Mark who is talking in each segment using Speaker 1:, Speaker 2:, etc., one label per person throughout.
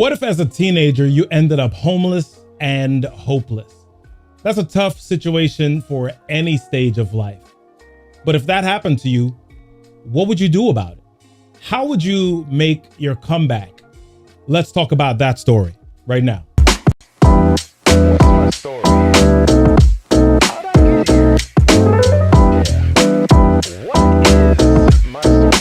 Speaker 1: What if as a teenager you ended up homeless and hopeless? That's a tough situation for any stage of life. But if that happened to you, what would you do about it? How would you make your comeback? Let's talk about that story right now.
Speaker 2: My story. How'd I get here? Yeah. What is my story?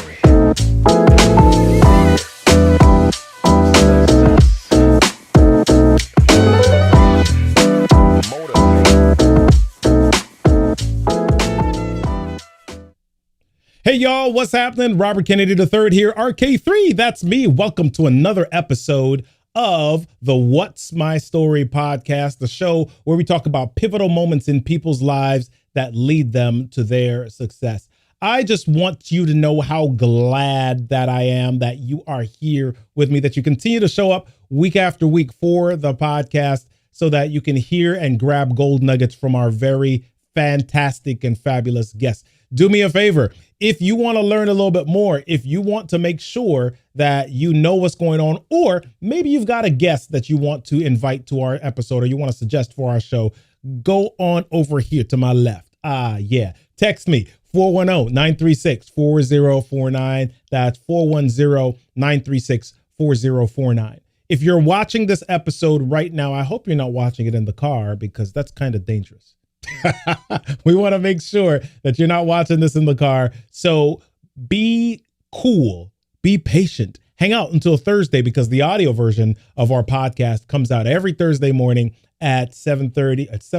Speaker 1: Hey y'all, what's happening? Robert Kennedy III here, RK3, that's me. Welcome to another episode of the What's My Story podcast, the show where we talk about pivotal moments in people's lives that lead them to their success. I just want you to know how glad that I am that you are here with me, that you continue to show up week after week for the podcast so that you can hear and grab gold nuggets from our very fantastic and fabulous guests. Do me a favor. If you want to learn a little bit more, if you want to make sure that you know what's going on, or maybe you've got a guest that you want to invite to our episode or you want to suggest for our show, go on over here to my left. Text me 410-936-4049. That's 410-936-4049. If you're watching this episode right now, I hope you're not watching it in the car because that's kind of dangerous. We want to make sure that you're not watching this in the car. So be cool, be patient, hang out until Thursday because the audio version of our podcast comes out every Thursday morning at 7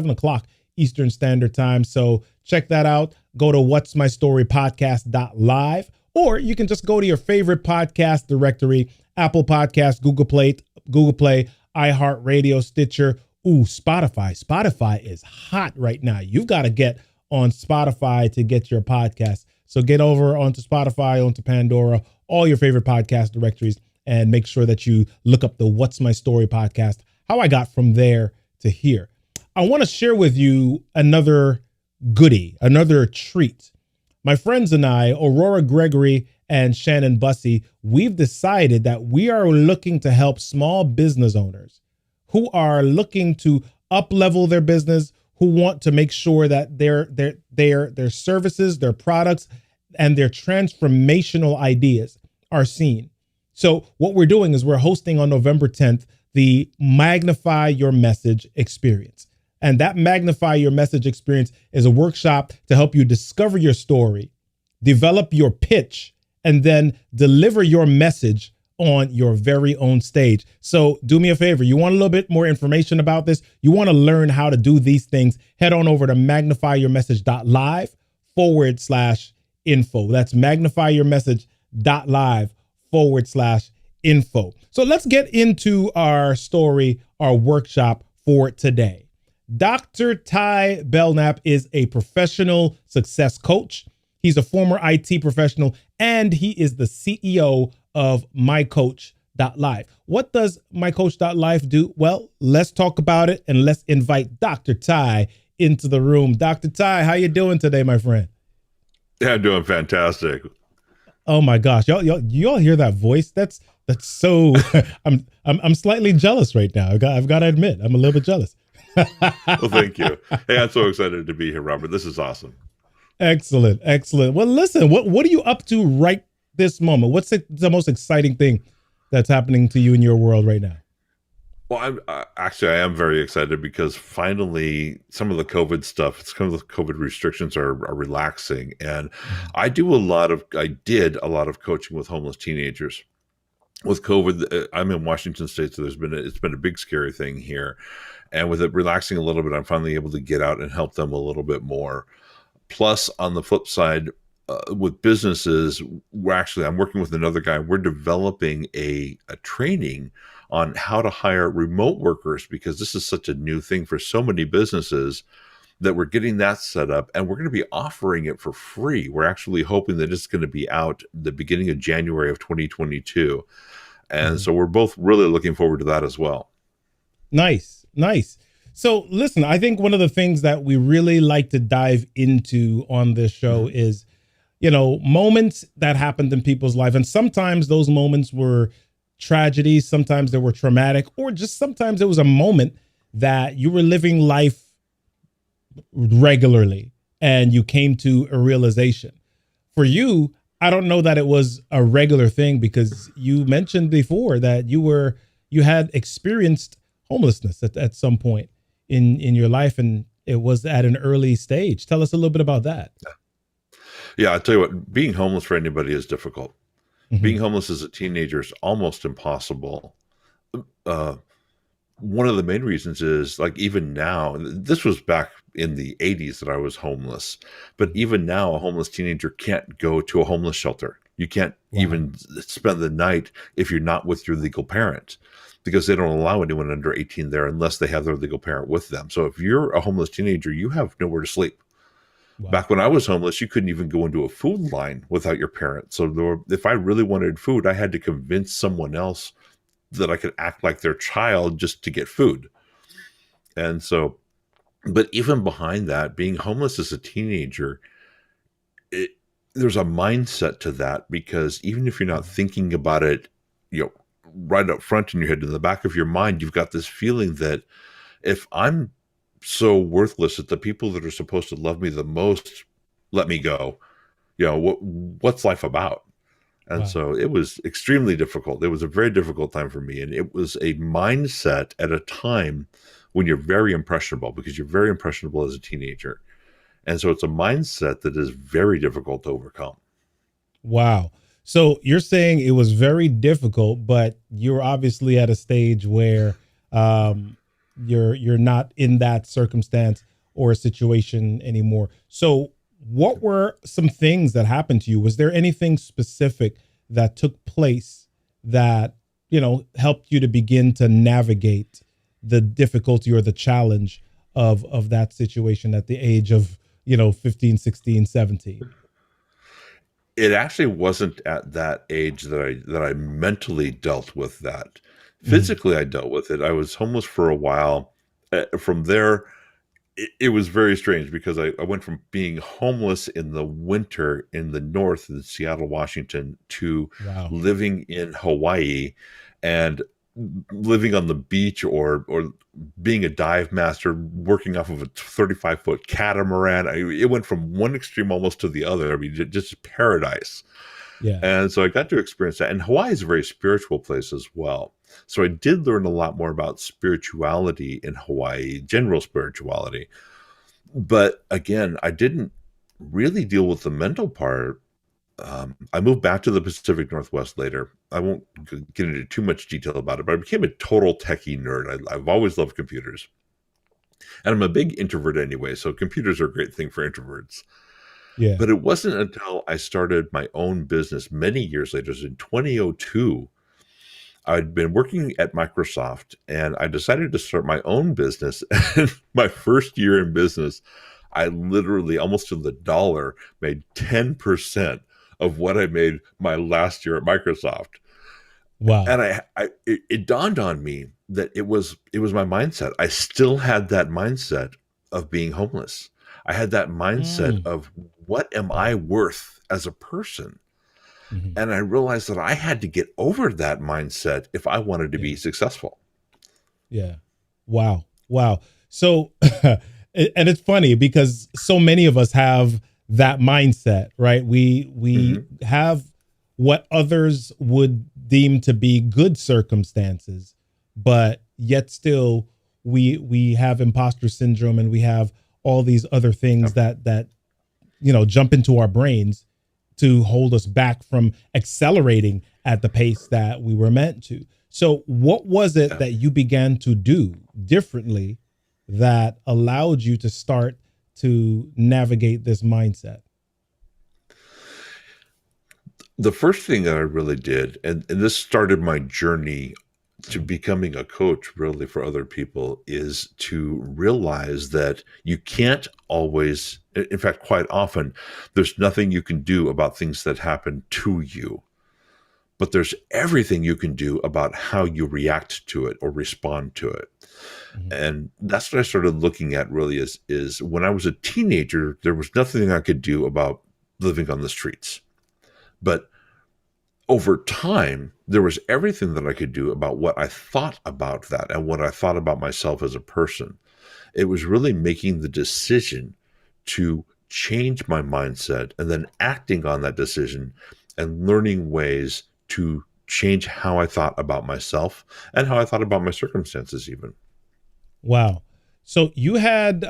Speaker 1: o'clock Eastern Standard Time. So check that out. Go to what'smystorypodcast.live, or you can just go to your favorite podcast directory, Apple Podcasts, Google Play, iHeartRadio, Stitcher. Ooh, Spotify. Spotify is hot right now. You've got to get on Spotify to get your podcast. So get over onto Spotify, onto Pandora, all your favorite podcast directories, and make sure that you look up the What's My Story podcast, how I got from there to here. I want to share with you another goodie, another treat. My friends and I, Aurora Gregory and Shannon Bussey, we've decided that we are looking to help small business owners who are looking to up-level their business, who want to make sure that their services, their products, and their transformational ideas are seen. So what we're doing is we're hosting on November 10th, the Magnify Your Message Experience. And that Magnify Your Message Experience is a workshop to help you discover your story, develop your pitch, and then deliver your message on your very own stage. So do me a favor. You want a little bit more information about this? You want to learn how to do these things? Head on over to magnifyyourmessage.live/info. That's magnifyyourmessage.live/info. So let's get into our story, our workshop for today. Dr. Ty Belknap is a professional success coach. He's a former IT professional, and he is the CEO of mycoach.live. What does mycoach.live do? Well, let's talk about it and let's invite Dr. Ty into the room. Dr. Ty, how you doing today, my friend?
Speaker 3: Yeah, I'm doing fantastic.
Speaker 1: Oh my gosh, y'all hear that voice? That's so. I'm slightly jealous right now. I've got to admit, I'm a little bit jealous.
Speaker 3: Well, thank you. Hey, I'm so excited to be here, Robert. This is awesome.
Speaker 1: Excellent. Well, listen, what are you up to right this moment? What's the most exciting thing that's happening to you in your world right now?
Speaker 3: Well, I am very excited because finally some of the COVID stuff, some of the COVID restrictions are relaxing. And I did a lot of coaching with homeless teenagers. With COVID, I'm in Washington State, so it's been a big scary thing here. And with it relaxing a little bit, I'm finally able to get out and help them a little bit more. Plus, on the flip side, with businesses, I'm working with another guy. We're developing a training on how to hire remote workers because this is such a new thing for so many businesses that we're getting that set up, and we're going to be offering it for free. We're actually hoping that it's going to be out the beginning of January of 2022. And so we're both really looking forward to that as well.
Speaker 1: Nice. So listen, I think one of the things that we really like to dive into on this show is, moments that happened in people's life. And sometimes those moments were tragedies, sometimes they were traumatic, or just sometimes it was a moment that you were living life regularly and you came to a realization. For you, I don't know that it was a regular thing, because you mentioned before that you had experienced homelessness at some point in your life, and it was at an early stage. Tell us a little bit about that.
Speaker 3: Yeah, I tell you what, being homeless for anybody is difficult.
Speaker 1: Hmm.
Speaker 3: Being homeless as a teenager is almost impossible. Uh, One of the main reasons is, like, even now, this was back in the 80s that I was homeless, but even now, a homeless teenager can't go to a homeless shelter. You can't
Speaker 1: Wow.
Speaker 3: even spend the night if you're not with your legal parent, because they don't allow anyone under 18 there unless they have their legal parent with them. So if you're a homeless teenager, you have nowhere to sleep.
Speaker 1: Wow.
Speaker 3: Back when I was homeless, you couldn't even go into a food line without your parents. So if I really wanted food, I had to convince someone else that I could act like their child just to get food. And so, but even behind that, being homeless as a teenager, it, there's a mindset to that, because even if you're not thinking about it, you know, right up front in your head, in the back of your mind, you've got this feeling that if I'm so worthless that the people that are supposed to love me the most let me go, what's life about? And
Speaker 1: Wow.
Speaker 3: so it was extremely difficult. It was a very difficult time for me. And it was a mindset at a time when you're very impressionable, because you're very impressionable as a teenager. And so it's a mindset that is very difficult to overcome.
Speaker 1: Wow. So you're saying it was very difficult, but you're obviously at a stage where you're not in that circumstance or a situation anymore. So what were some things that happened to you? Was there anything specific that took place that, helped you to begin to navigate the difficulty or the challenge of that situation at the age of, 15, 16, 17?
Speaker 3: It actually wasn't at that age that I mentally dealt with that.
Speaker 1: Mhm.
Speaker 3: Physically, I dealt with it. I was homeless for a while. From there, it was very strange, because I went from being homeless in the winter in the north in Seattle, Washington, to
Speaker 1: Wow.
Speaker 3: living in Hawaii and living on the beach, or being a dive master, working off of a 35-foot catamaran. It went from one extreme almost to the other. I mean, just paradise.
Speaker 1: Yeah.
Speaker 3: And so I got to experience that. And Hawaii is a very spiritual place as well. So I did learn a lot more about spirituality in Hawaii, general spirituality. But again, I didn't really deal with the mental part. I moved back to the Pacific Northwest later. I won't get into too much detail about it, but I became a total techie nerd. I've always loved computers. And I'm a big introvert anyway, so computers are a great thing for introverts.
Speaker 1: Yeah.
Speaker 3: But it wasn't until I started my own business many years later, in 2002, I'd been working at Microsoft, and I decided to start my own business. And my first year in business, I literally, almost to the dollar, made 10% of what I made my last year at Microsoft.
Speaker 1: Wow.
Speaker 3: And it dawned on me that it was my mindset. I still had that mindset of being homeless. I had that mindset
Speaker 1: Mm.
Speaker 3: of, what am
Speaker 1: Wow.
Speaker 3: I worth as a person?
Speaker 1: Mhm.
Speaker 3: And I realized that I had to get over that mindset if I wanted to
Speaker 1: Yeah.
Speaker 3: be successful.
Speaker 1: Yeah. Wow. Wow. So, and it's funny because so many of us have that mindset, right? We
Speaker 3: Hmm.
Speaker 1: have what others would deem to be good circumstances, but yet still we have imposter syndrome, and we have all these other things
Speaker 3: Yep.
Speaker 1: that jump into our brains to hold us back from accelerating at the pace that we were meant to. So, what was it
Speaker 3: Yeah.
Speaker 1: that you began to do differently that allowed you to start to navigate this mindset?
Speaker 3: The first thing that I really did, and this started my journey to becoming a coach really for other people, is to realize that you can't always, in fact, quite often, there's nothing you can do about things that happen to you, but there's everything you can do about how you react to it or respond to it.
Speaker 1: Mhm.
Speaker 3: And that's what I started looking at, really, is when I was a teenager, there was nothing I could do about living on the streets. But over time, there was everything that I could do about what I thought about that and what I thought about myself as a person. It was really making the decision to change my mindset and then acting on that decision and learning ways to change how I thought about myself and how I thought about my circumstances even.
Speaker 1: Wow. So you had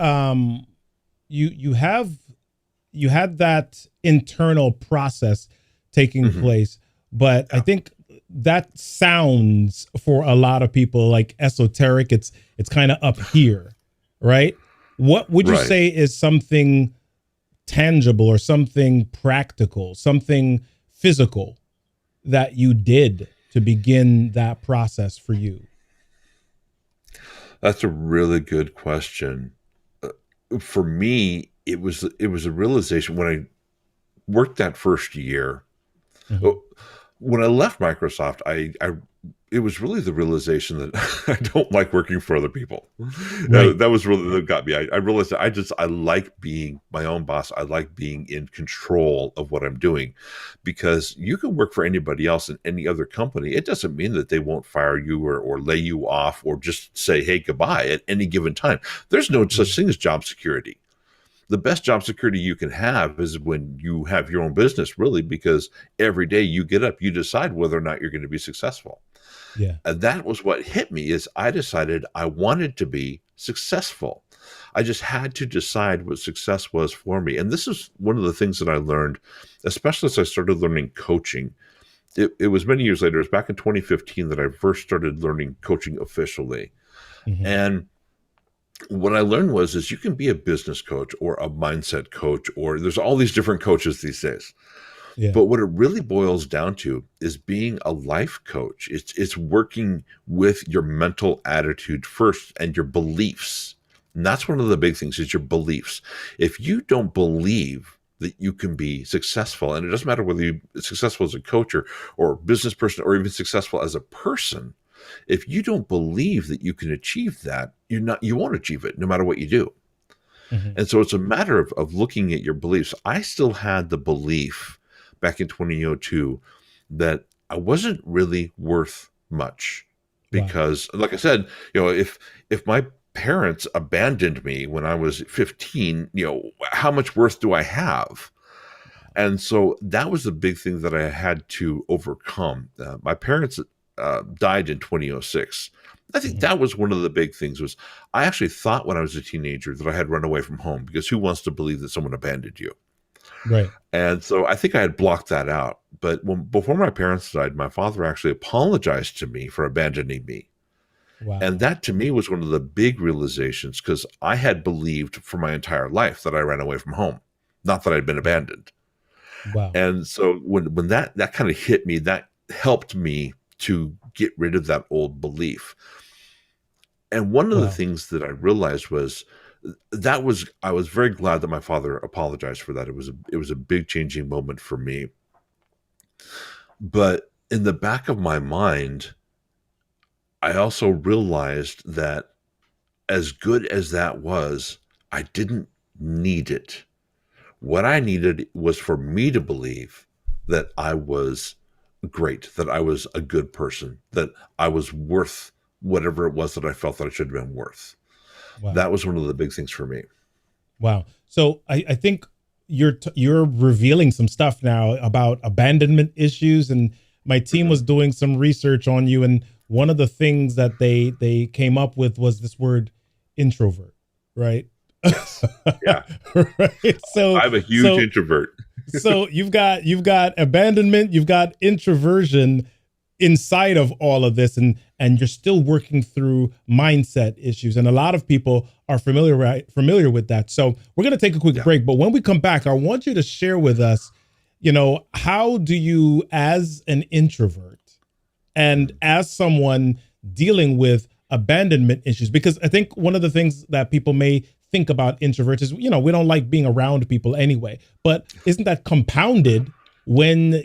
Speaker 1: you had that internal process taking place, but I think that sounds for a lot of people like esoteric. It's kind of up here, right? What would you
Speaker 3: Right.
Speaker 1: say is something tangible or something practical, something physical that you did to begin that process for you?
Speaker 3: That's a really good question. For me, it was a realization when I worked that first year.
Speaker 1: Mhm.
Speaker 3: Oh, when I left Microsoft, I it was really the realization that I don't like working for other people.
Speaker 1: Right.
Speaker 3: That was really that got me. I realized that I like being my own boss. I like being in control of what I'm doing, because you can work for anybody else in any other company. It doesn't mean that they won't fire you or lay you off or just say, hey, goodbye at any given time. There's no such thing as job security. The best job security you can have is when you have your own business, really, because every day you get up, you decide whether or not you're going to be successful.
Speaker 1: Yeah.
Speaker 3: And that was what hit me is I decided I wanted to be successful. I just had to decide what success was for me. And this is one of the things that I learned, especially as I started learning coaching. It was many years later. It was back in 2015 that I first started learning coaching officially.
Speaker 1: Mhm.
Speaker 3: And what I learned is you can be a business coach or a mindset coach, or there's all these different coaches these days.
Speaker 1: Yeah.
Speaker 3: But what it really boils down to is being a life coach. It's working with your mental attitude first and your beliefs. And that's one of the big things is your beliefs. If you don't believe that you can be successful, and it doesn't matter whether you're successful as a coach or a business person or even successful as a person, if you don't believe that you can achieve that, you won't achieve it no matter what you do.
Speaker 1: Mhm.
Speaker 3: And so it's a matter of looking at your beliefs. I still had the belief back in 2002 that I wasn't really worth much
Speaker 1: Wow.
Speaker 3: because, like I said, if my parents abandoned me when I was 15, how much worth do I have? And so that was the big thing that I had to overcome. My parents died in 2006. I think
Speaker 1: Mhm.
Speaker 3: that was one of the big things was I actually thought when I was a teenager that I had run away from home because who wants to believe that someone abandoned you?
Speaker 1: Right.
Speaker 3: And so I think I had blocked that out. But before my parents died, my father actually apologized to me for abandoning me. And
Speaker 1: Wow.
Speaker 3: that to me was one of the big realizations because I had believed for my entire life that I ran away from home, not that I'd been
Speaker 1: Yeah.
Speaker 3: abandoned.
Speaker 1: Wow.
Speaker 3: And so when that kind of hit me, that helped me to get rid of that old belief. And one of the
Speaker 1: Wow.
Speaker 3: things that I realized was I was very glad that my father apologized for that. It was a big changing moment for me. But in the back of my mind, I also realized that as good as that was, I didn't need it. What I needed was for me to believe that I was great, that I was a good person, that I was worth whatever it was that I felt that I should have been worth.
Speaker 1: Wow.
Speaker 3: That was one of the big things for me.
Speaker 1: Wow. So I think you're revealing some stuff now about abandonment issues, and my team
Speaker 3: Mhm.
Speaker 1: was doing some research on you, and one of the things that they came up with was this word introvert, right?
Speaker 3: Yes. Yeah.
Speaker 1: Right. So
Speaker 3: I'm a huge
Speaker 1: so
Speaker 3: introvert.
Speaker 1: so you've got abandonment, you've got introversion inside of all of this, and you're still working through mindset issues, and a lot of people are familiar with that. So we're going to take a quick
Speaker 3: Yeah.
Speaker 1: break, but when we come back, I want you to share with us, how do you, as an introvert and as someone dealing with abandonment issues, because I think one of the things that people may think about introverts is, we don't like being around people anyway, but isn't that compounded when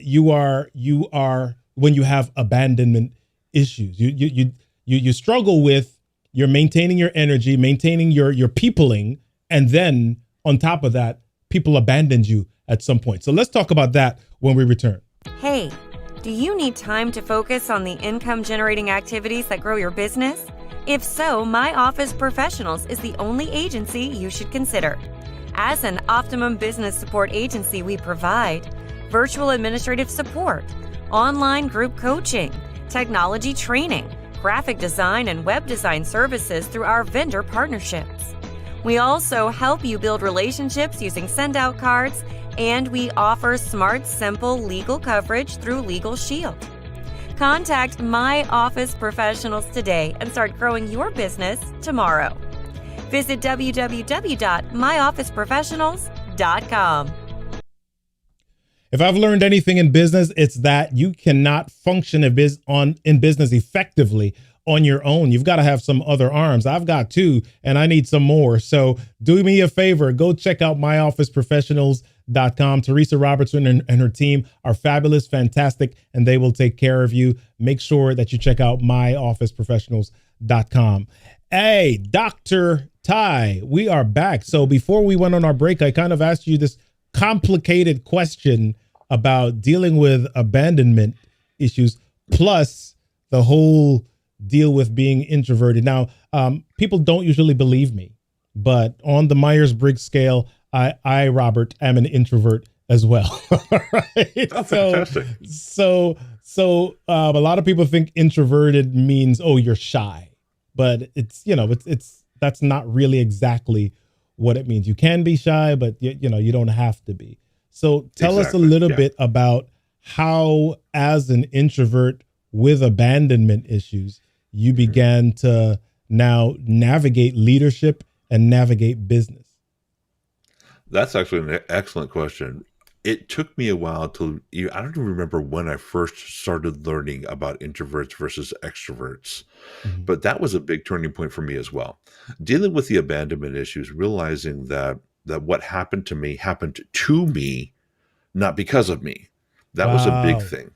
Speaker 1: when you have abandonment issues? You struggle with, you're maintaining your energy, maintaining your peopling, and then on top of that, people abandoned you at some point. So let's talk about that when we return.
Speaker 4: Hey, Do you need time to focus on the income-generating activities that grow your business? If so, My Office Professionals is the only agency you should consider. As an Optimum Business Support agency, we provide virtual administrative support, online group coaching, technology training, graphic design, and web design services through our vendor partnerships. We also help you build relationships using send-out cards, and we offer smart, simple legal coverage through Legal Shield. Contact My Office Professionals today and start growing your business tomorrow. Visit www.myofficeprofessionals.com.
Speaker 1: If I've learned anything in business, it's that you cannot function in business effectively on your own. You've got to have some other arms. I've got two, and I need some more. So do me a favor, go check out myofficeprofessionals.com. Teresa Robertson and her team are fabulous, fantastic, and they will take care of you. Make sure that you check out myofficeprofessionals.com. Hey, Dr. Ty, we are back. So before we went on our break, I kind of asked you this complicated question about dealing with abandonment issues, plus the whole deal with being introverted. Now, people don't usually believe me, but on the Myers-Briggs scale, I, Robert, am an introvert as well. Right?
Speaker 3: Oh, fantastic.
Speaker 1: So a lot of people think introverted means, oh, you're shy, but it's that's not really exactly what it means. You can be shy, but you don't have to be. So tell us a little bit about how, as an introvert with abandonment issues, you began to now navigate leadership and navigate business.
Speaker 3: That's actually an excellent question. It took me a while to, I don't even remember when I first started learning about introverts versus extroverts, but that was a big turning point for me as well. Dealing with the abandonment issues, realizing that what happened to me, not because of me. That was a big thing.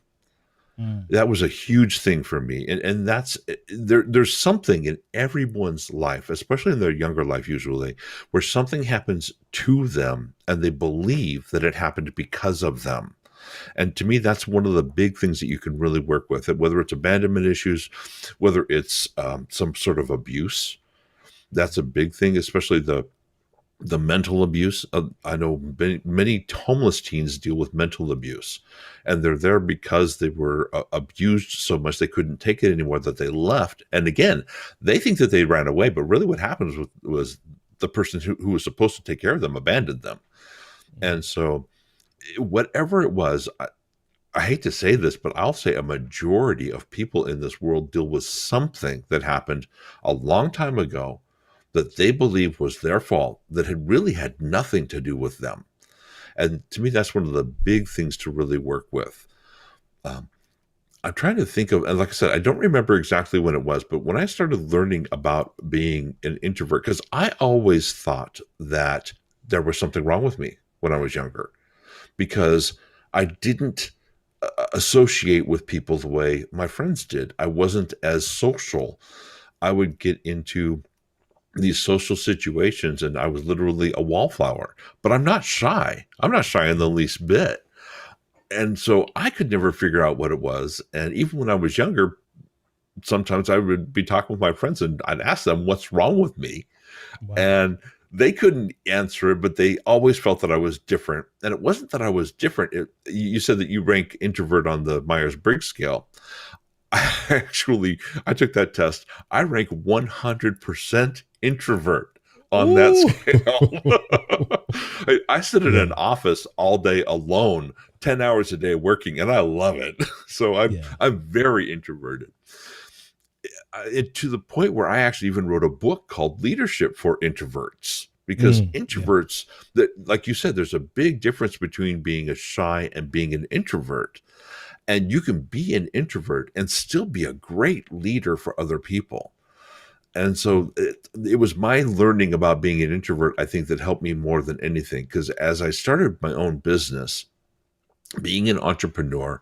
Speaker 3: That was a huge thing for me. And that's there's something in everyone's life, especially in their younger life usually, where something happens to them and they believe that it happened because of them. And to me, that's one of the big things that you can really work with, whether it's abandonment issues, whether it's some sort of abuse. That's a big thing, especially the mental abuse. I know many homeless teens deal with mental abuse, and they're there because they were abused so much they couldn't take it anymore that they left. And again, they think that they ran away, but really what happened was the person who was supposed to take care of them abandoned them. And so whatever it was, I hate to say this, but I'll say a majority of people in this world deal with something that happened a long time ago that they believe was their fault, that had nothing to do with them. And to me, that's one of the big things to really work with. I'm trying to think of, and like I said, I don't remember exactly when it was, but when I started learning about being an introvert, because I always thought that there was something wrong with me when I was younger, because I didn't associate with people the way my friends did. I wasn't as social. I would get into these social situations and I was literally a wallflower, but I'm not shy. I'm not shy in the least bit. And so I could never figure out what it was. And even when I was younger, sometimes I would be talking with my friends and I'd ask them what's wrong with me. Wow. And they couldn't answer it, but they always felt that I was different. And it wasn't that I was different. You said that you rank introvert on the Myers-Briggs scale. I took that test. I rank 100% introvert on that scale. I sit in an office all day alone, 10 hours a day working, and I love it. So I'm very introverted. To the point where I actually even wrote a book called Leadership for Introverts, because introverts, that, like you said, there's a big difference between being a shy and being an introvert. And you can be an introvert and still be a great leader for other people. And so it was my learning about being an introvert, I think, that helped me more than anything. Because as I started my own business, being an entrepreneur,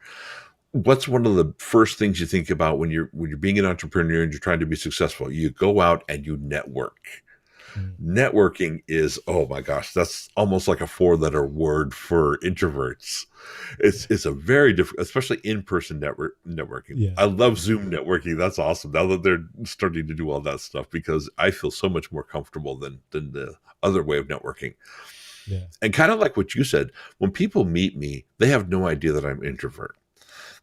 Speaker 3: what's one of the first things you think about when you're being an entrepreneur and you're trying to be successful? You go out and you network. Networking is, oh my gosh, that's almost like a 4-letter word for introverts. It's a very different, especially in-person networking.
Speaker 1: Yeah.
Speaker 3: I love Zoom networking. That's awesome. Now that they're starting to do all that stuff, because I feel so much more comfortable than the other way of networking.
Speaker 1: Yeah.
Speaker 3: And kind of like what you said, when people meet me, they have no idea that I'm introvert.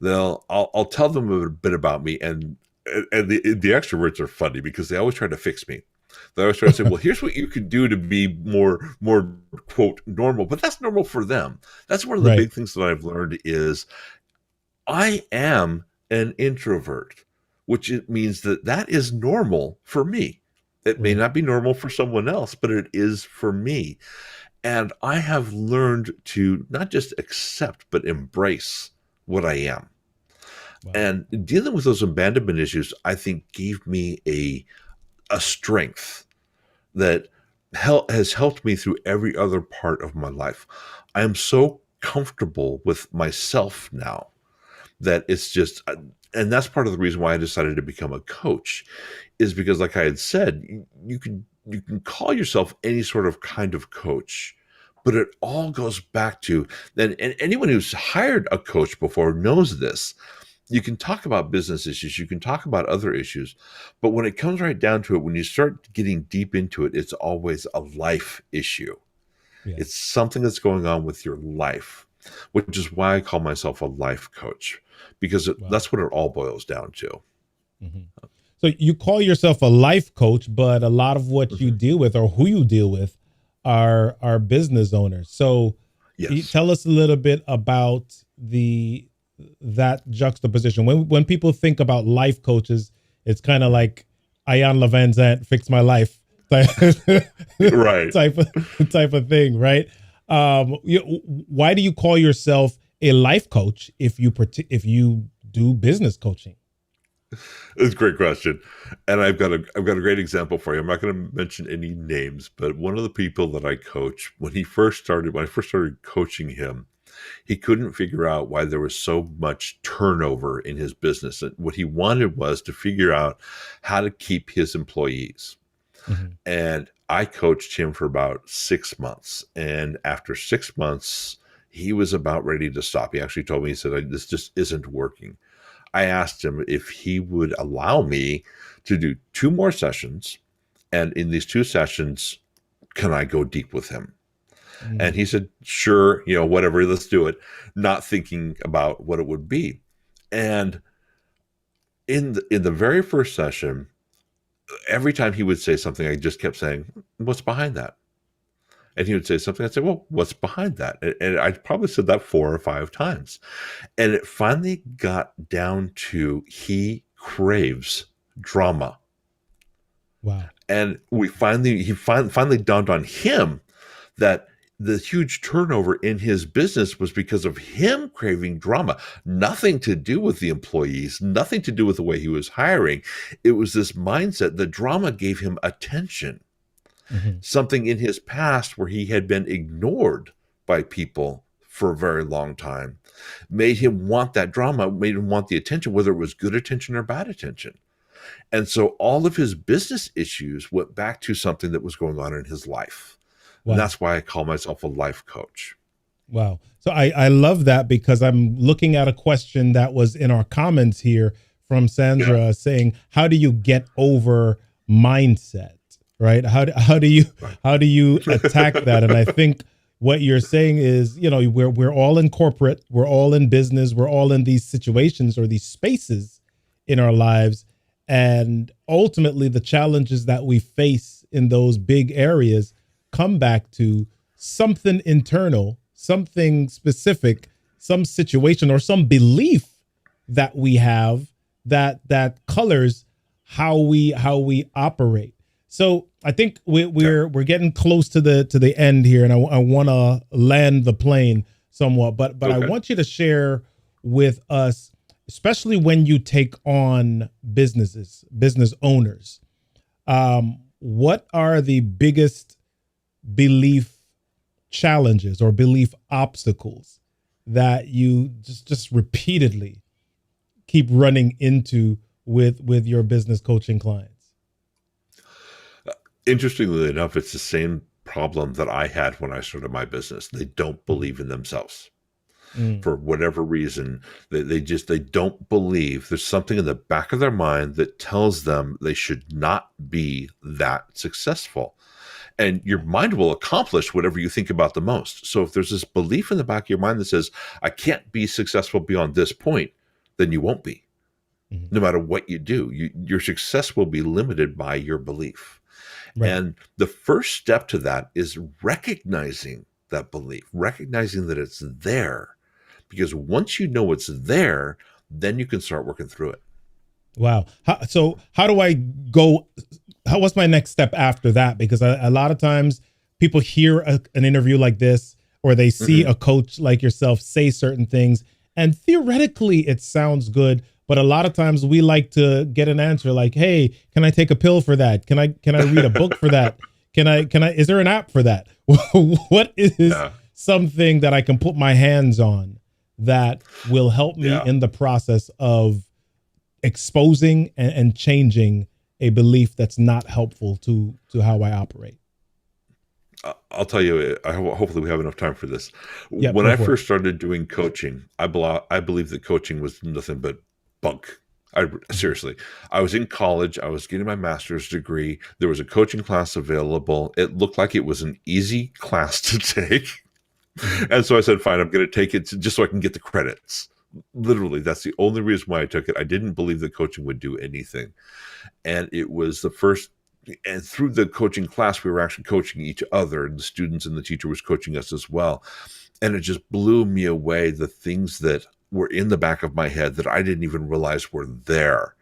Speaker 3: I'll tell them a bit about me, and the extroverts are funny because they always try to fix me. They always try to say, well, here's what you can do to be more quote normal, but that's normal for them. That's one of the
Speaker 1: Right.
Speaker 3: big things that I've learned is I am an introvert, which it means that is normal for me. It may
Speaker 1: Right.
Speaker 3: not be normal for someone else, but it is for me. And I have learned to not just accept, but embrace what I am.
Speaker 1: Wow.
Speaker 3: And dealing with those abandonment issues, I think, gave me a strength that has helped me through every other part of my life. I am so comfortable with myself now that it's just, and that's part of the reason why I decided to become a coach, is because, like I had said, you can call yourself any sort of kind of coach, but it all goes back to then. And anyone who's hired a coach before knows this. You can talk about business issues, you can talk about other issues, but when it comes right down to it, when you start getting deep into it, it's always a life issue.
Speaker 1: Yeah.
Speaker 3: It's something that's going on with your life, which is why I call myself a life coach, because
Speaker 1: Wow.
Speaker 3: that's what it all boils down to.
Speaker 1: Mm-hmm. So you call yourself a life coach, but a lot of what you deal with, or who you deal with, are business owners. So can you
Speaker 3: Yes.
Speaker 1: tell us a little bit about that juxtaposition. When people think about life coaches, it's kind of like Ian Levin's aunt, fix my life type,
Speaker 3: Right.
Speaker 1: type of thing, right? Why do you call yourself a life coach if you do business coaching?
Speaker 3: It's a great question. And I've got a great example for you. I'm not going to mention any names, but one of the people that I coach, when I first started coaching him, he couldn't figure out why there was so much turnover in his business. And what he wanted was to figure out how to keep his employees.
Speaker 1: Mm-hmm.
Speaker 3: And I coached him for about 6 months. And after 6 months, he was about ready to stop. He actually told me, he said, this just isn't working. I asked him if he would allow me to do 2 more sessions. And in these 2 sessions, can I go deep with him?
Speaker 1: Mm-hmm.
Speaker 3: And he said, sure, whatever, let's do it. Not thinking about what it would be. And in the very first session, every time he would say something, I just kept saying, what's behind that? And he would say something, I'd say, well, what's behind that? And I probably said that 4 or 5 times. And it finally got down to he craves drama.
Speaker 1: Wow.
Speaker 3: And he finally dawned on him that the huge turnover in his business was because of him craving drama. Nothing to do with the employees, nothing to do with the way he was hiring. It was this mindset. The drama gave him attention.
Speaker 1: Mm-hmm.
Speaker 3: Something in his past where he had been ignored by people for a very long time made him want that drama, made him want the attention, whether it was good attention or bad attention. And so all of his business issues went back to something that was going on in his life.
Speaker 1: Wow.
Speaker 3: And that's why I call myself a life coach.
Speaker 1: Wow. So I love that, because I'm looking at a question that was in our comments here from Sandra saying, how do you get over mindset, right? How do you attack that? And I think what you're saying is, we're all in corporate, we're all in business, we're all in these situations or these spaces in our lives. And ultimately the challenges that we face in those big areas come back to something internal, something specific, some situation or some belief that we have that colors how we operate. So I think we're getting close to the end here, and I want to land the plane somewhat, but
Speaker 3: Okay.
Speaker 1: I want you to share with us, especially when you take on business owners, what are the biggest belief challenges or belief obstacles that you just repeatedly keep running into with your business coaching clients?
Speaker 3: Interestingly enough, it's the same problem that I had when I started my business. They don't believe in themselves.
Speaker 1: Mm.
Speaker 3: For whatever reason, they don't believe. There's something in the back of their mind that tells them they should not be that successful. And your mind will accomplish whatever you think about the most. So if there's this belief in the back of your mind that says, I can't be successful beyond this point, then you won't be.
Speaker 1: Mhm.
Speaker 3: No matter what you do, your success will be limited by your belief.
Speaker 1: Right.
Speaker 3: And the first step to that is recognizing that belief, recognizing that it's there. Because once you know it's there, then you can start working through it.
Speaker 1: Wow. So how do I go? What's my next step after that? Because a lot of times people hear an interview like this, or they see a coach like yourself say certain things, and theoretically it sounds good. But a lot of times we like to get an answer like, hey, can I take a pill for that? Can I read a book for that? Is there an app for that? What is something that I can put my hands on that will help me in the process of exposing and changing a belief that's not helpful to how I operate?
Speaker 3: I'll tell you, hopefully we have enough time for this.
Speaker 1: Yeah,
Speaker 3: when I first started doing coaching, I believed that coaching was nothing but bunk. Seriously, I was in college. I was getting my master's degree. There was a coaching class available. It looked like it was an easy class to take. And so I said, fine, I'm going to take it just so I can get the credits. Literally, that's the only reason why I took it. I didn't believe that coaching would do anything. And it was the first, and through the coaching class, we were actually coaching each other, and the students and the teacher was coaching us as well. And it just blew me away, the things that were in the back of my head that I didn't even realize were there.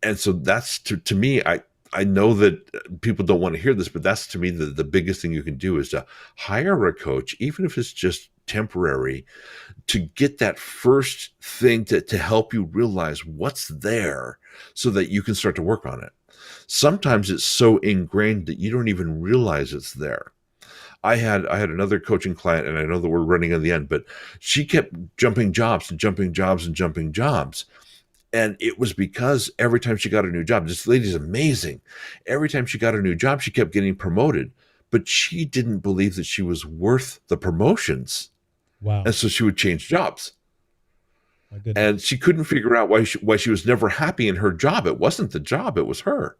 Speaker 3: And so that's, to me, I know that people don't want to hear this, but that's, to me, the biggest thing you can do is to hire a coach, even if it's just temporary, to get that first thing to help you realize what's there so that you can start to work on it. Sometimes it's so ingrained that you don't even realize it's there. I had another coaching client, and I know that we're running on the end, but she kept jumping jobs and jumping jobs and jumping jobs. And it was because every time she got a new job, this lady's amazing. Every time she got a new job, she kept getting promoted, but she didn't believe that she was worth the promotions.
Speaker 1: Wow.
Speaker 3: And so she would change jobs.
Speaker 1: My goodness.
Speaker 3: And she couldn't figure out why she was never happy in her job. It wasn't the job, it was her.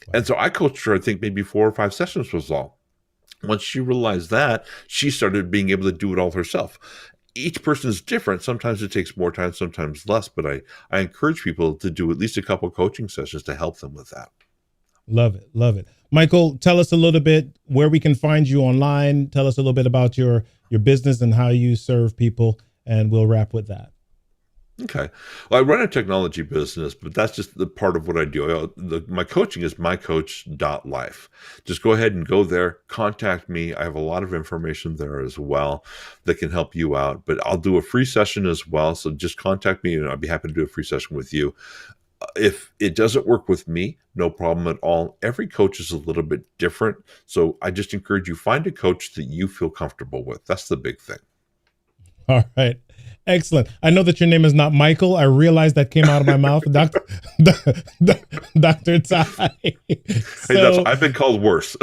Speaker 3: Wow. And so I coached her, I think maybe 4 or 5 sessions was all. Once she realized that, she started being able to do it all herself. Each person is different. Sometimes it takes more time, sometimes less, but I encourage people to do at least a couple coaching sessions to help them with that.
Speaker 1: Love it. Love it. Michael, tell us a little bit where we can find you online. Tell us a little bit about your business and how you serve people, and we'll wrap with that.
Speaker 3: Okay. Well, I run a technology business, but that's just the part of what I do. My coaching is mycoach.life. Just go ahead and go there, contact me. I have a lot of information there as well that can help you out, but I'll do a free session as well. So just contact me and I'll be happy to do a free session with you. If it doesn't work with me, no problem at all. Every coach is a little bit different. So I just encourage you, find a coach that you feel comfortable with. That's the big thing.
Speaker 1: All right. Excellent. I know that your name is not Michael. I realized that came out of my mouth. Dr. Ty.
Speaker 3: Hey, I've been called worse.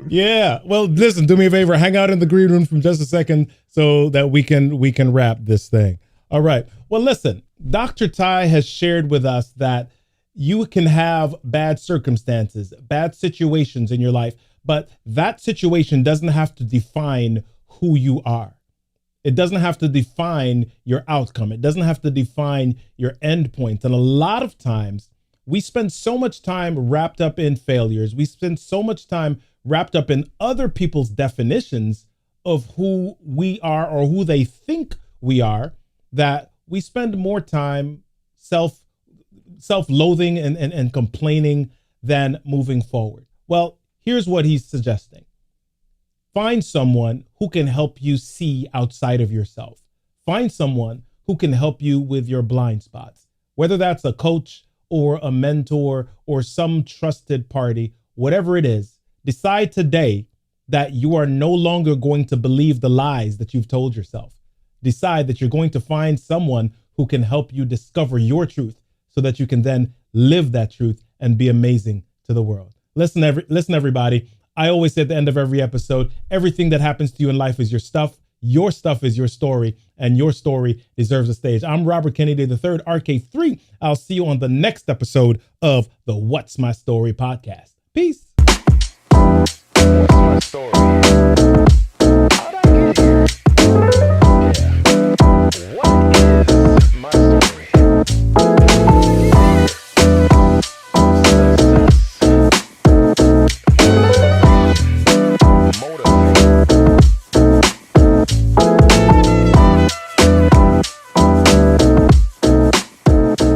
Speaker 1: Yeah. Well, listen, do me a favor. Hang out in the green room for just a second so that we can wrap this thing. All right. Well, listen, Dr. Ty has shared with us that you can have bad circumstances, bad situations in your life, but that situation doesn't have to define who you are. It doesn't have to define your outcome. It doesn't have to define your end point. And a lot of times we spend so much time wrapped up in failures. We spend so much time wrapped up in other people's definitions of who we are or who they think we are, that we spend more time self-loathing and complaining than moving forward. Well, here's what he's suggesting. Find someone who can help you see outside of yourself. Find someone who can help you with your blind spots, whether that's a coach or a mentor or some trusted party, whatever it is. Decide today that you are no longer going to believe the lies that you've told yourself. Decide that you're going to find someone who can help you discover your truth so that you can then live that truth, and be amazing to the world. Listen, everybody. I always say at the end of every episode, everything that happens to you in life is your stuff. Your stuff is your story, and your story deserves a stage. I'm Robert Kennedy III, RK3. I'll see you on the next episode of the What's My Story podcast. Peace.
Speaker 2: What's my story?